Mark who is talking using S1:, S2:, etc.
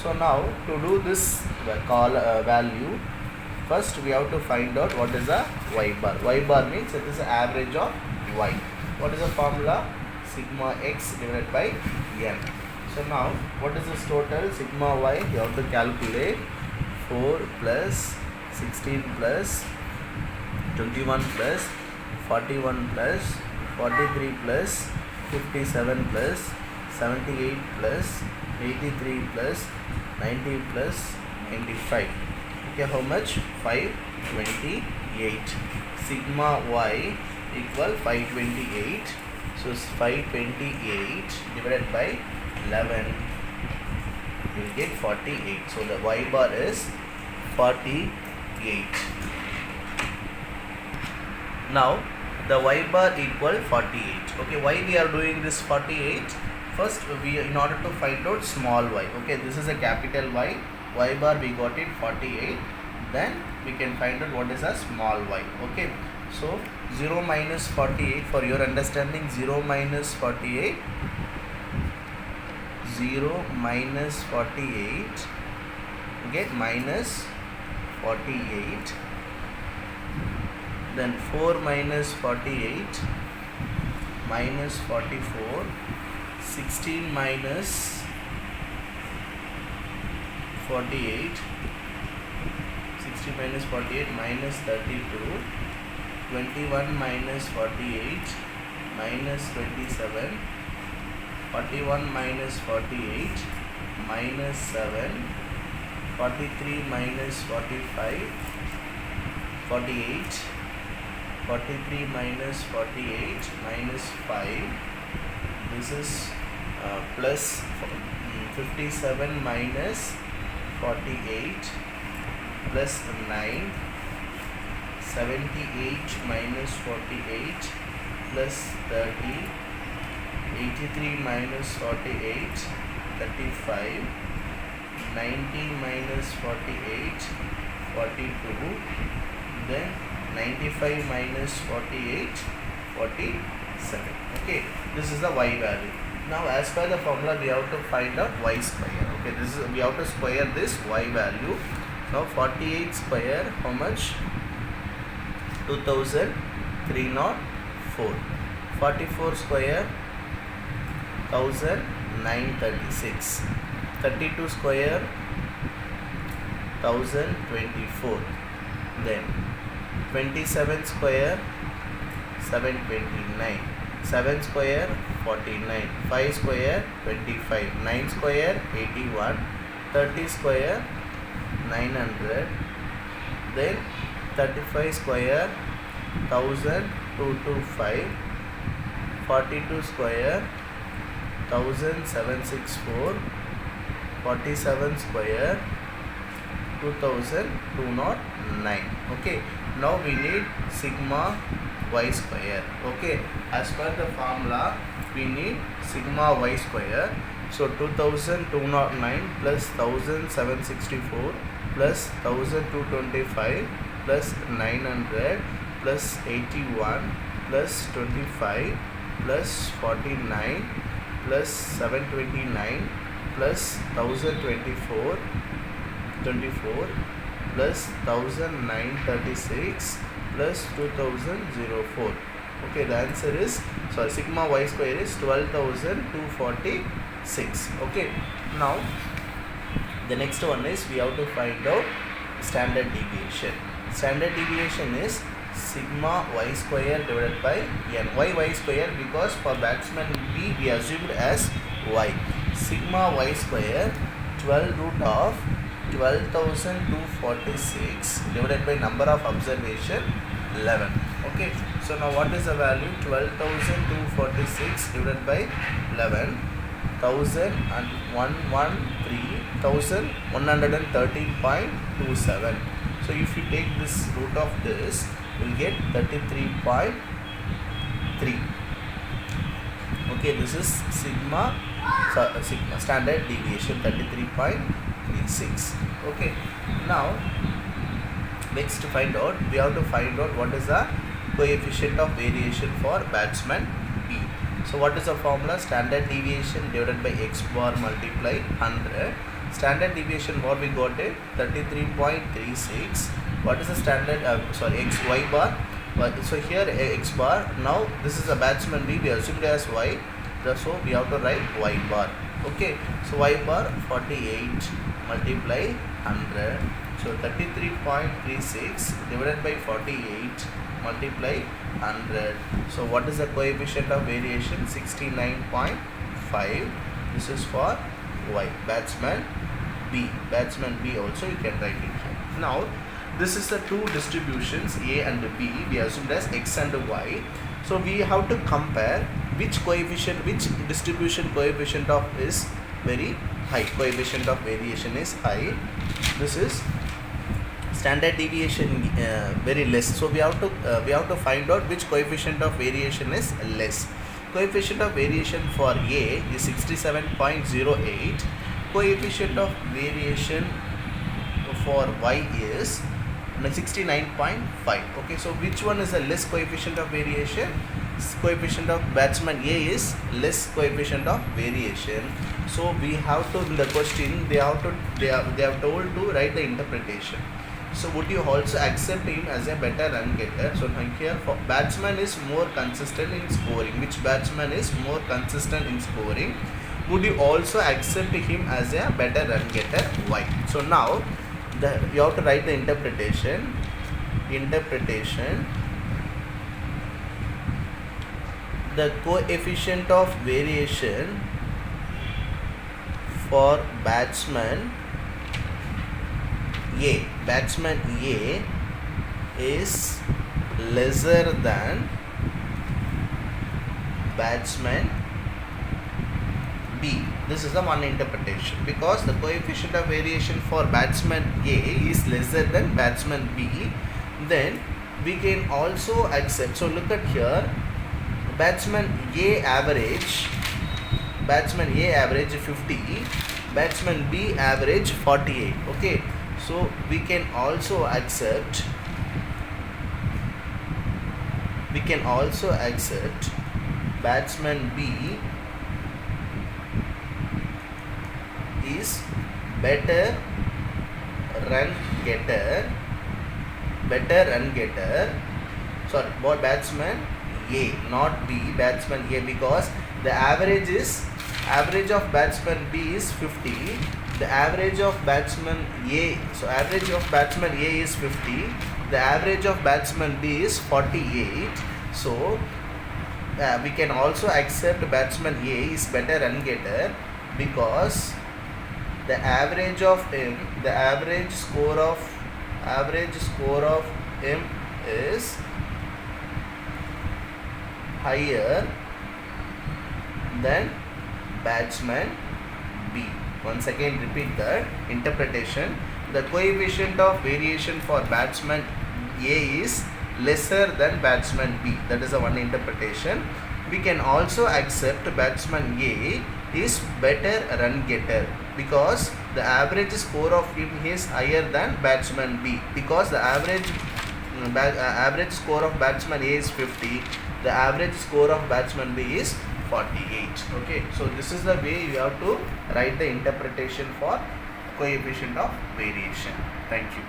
S1: So now to do this value, first we have to find out what is a y bar. Y bar means it is the average of y. What is the formula? Sigma x divided by n. So now what is this total? Sigma y, you have to calculate 4 plus 16 plus 21 plus 41 plus 43 plus 57 plus 78 plus 83 plus 90 plus 95. Okay, how much? 528. Sigma y equal 528. So 528 divided by 11, you will get 48. So the y bar is 48. Now the y bar equal 48. Okay, why we are doing this 48? First we, in order to find out small y, okay, this is a capital Y, y bar we got it 48, then we can find out what is a small y. Okay, so 0 minus 48, for your understanding, 0 minus 48, 0 minus 48, get minus 48, then 4 minus 48, minus 44, 16 minus 48, 60 minus 48, minus 32, 21 minus 48, minus 27, 41 minus 48, minus 7, 43 minus 45, 48, 43 minus 48, minus 5, this is plus 57 minus 48, plus 9, 78 minus 48, plus 30, 83 minus 48, 35, 90 minus 48, 42, then 95 minus 48, 47. Okay, this is the y value. Now as per the formula we have to find out y square. Okay, this is, we have to square this y value. Now 48 square, how much? 2304. 44 square, 1936. 32 square, 1024. Then 27 square, 729. 7 square, 49. 5 square, 25. 9 square, 81. 30 square, 900. Then 35 square, 1225. 42 square, 1764. 47 square, 2209. Okay, now we need sigma y square. Okay, as per the formula we need sigma y square. So 2209 plus 1764 plus 1225 plus 900 plus 81 plus 25 plus 49 plus 729 plus 1024 24 plus 1936 plus 2004. Okay, the answer is, sorry, sigma y square is 12,246. Okay, now the next one is we have to find out standard deviation. Standard deviation is sigma y square divided by n. Why y square? Because for batsman B we assumed as y. Sigma y square 12 root of 12,246 divided by number of observation 11. Okay, so now what is the value? 12,246 divided by 11, 1113,113.27. So if you take this root of this, you will get 33.3. Okay, this is sigma standard deviation 33.36. Okay, now next to find out, we have to find out what is the coefficient of variation for batsman B. So what is the formula? Standard deviation divided by x bar multiply 100 Standard deviation what we got it 33.36. What is the standard x y bar? So here x bar. Now this is a batsman B, we assumed as y, so we have to write y bar. Okay, so y bar 48 multiply 100, so 33.36 divided by 48 multiply 100. So what is the coefficient of variation? 69.5. This is for y, batsman B. Batsman B also you can write it here. Now this is the two distributions A and B, we assumed as x and y. So we have to compare which coefficient, which distribution coefficient of is very high, coefficient of variation is high. This is standard deviation very less, so we have to find out which coefficient of variation is less. Coefficient of variation for A is 67.08. Coefficient of variation for y is 69.5. Okay, so which one is the less coefficient of variation? Coefficient of batsman A is less coefficient of variation. So we have to, in the question they have told to write the interpretation. So would you also accept him as a better run getter? So here for batsman is more consistent in scoring. Which batsman is more consistent in scoring? Would you also accept him as a better run getter? Why? So now you have to write the interpretation. The coefficient of variation for batsman A is lesser than batsman B. This is the one interpretation, because the coefficient of variation for batsman A is lesser than batsman B. Then we can also accept, so look at here, batsman A average 50, batsman B average 48. Okay, so we can also accept batsman B is better run getter. Sorry, about batsman A, not B, batsman A, because the average of batsman B is 50. The average of batsman A, so average of batsman A is 50. The average of batsman B is 48. So we can also accept batsman A is better run getter, because the average score of him is higher than batsman B. Once again repeat that interpretation. The coefficient of variation for batsman A is lesser than batsman B. That is the one interpretation. We can also accept batsman A is better run getter, because the average score of him is higher than batsman B, because the average score of batsman A is 50, the average score of batsman B is 48. Okay, so this is the way you have to write the interpretation for coefficient of variation. Thank you.